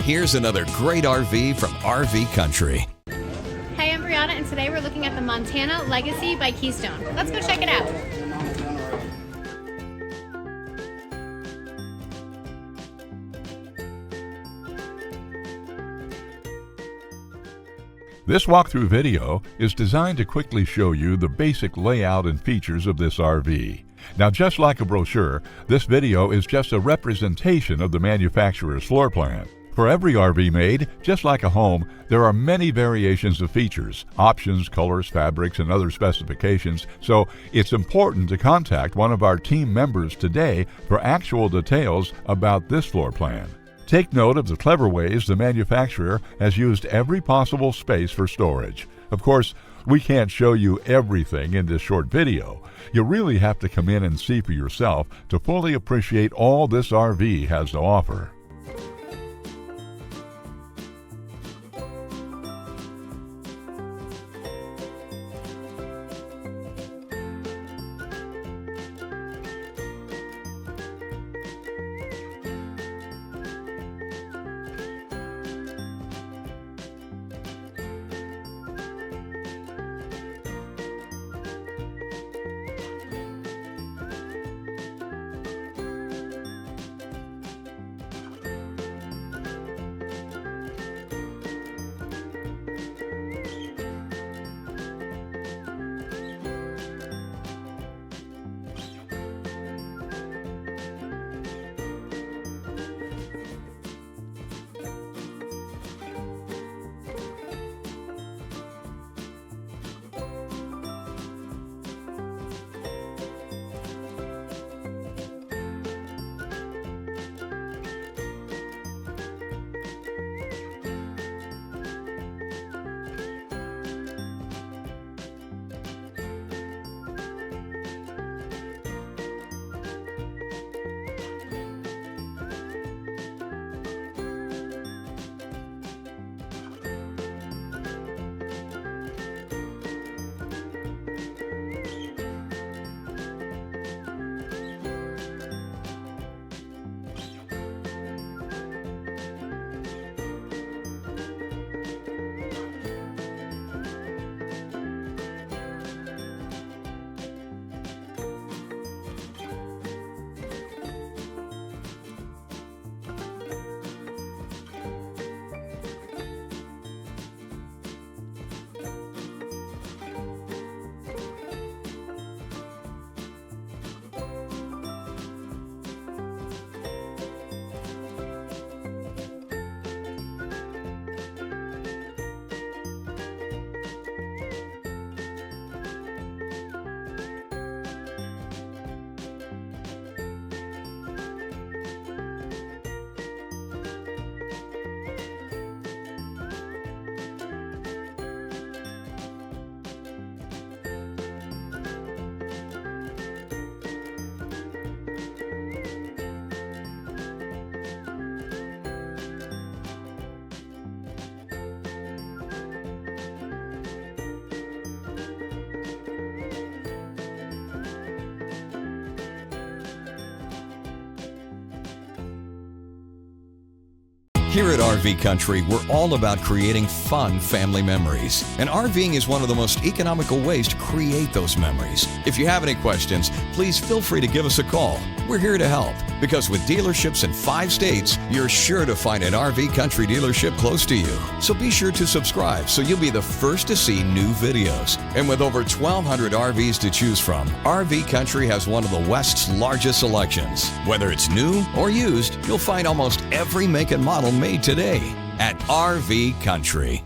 Here's another great RV from RV Country. Hey, I'm Brianna, and today we're looking at the Montana Legacy by Keystone. Let's go check it out. This walkthrough video is designed to quickly show you the basic layout and features of this RV. Now, just like a brochure, this video is just a representation of the manufacturer's floor plan. For every RV made, just like a home, there are many variations of features, options, colors, fabrics, and other specifications, so it's important to contact one of our team members today for actual details about this floor plan. Take note of the clever ways the manufacturer has used every possible space for storage. Of course, we can't show you everything in this short video. You really have to come in and see for yourself to fully appreciate all this RV has to offer. Here at RV Country, we're all about creating fun family memories. And RVing is one of the most economical ways to create those memories. If you have any questions, please feel free to give us a call. We're here to help, because with dealerships in 5 states, you're sure to find an RV Country dealership close to you. So be sure to subscribe so you'll be the first to see new videos. And with over 1,200 RVs to choose from, RV Country has one of the West's largest selections. Whether it's new or used, you'll find almost every make and model made today at RV Country.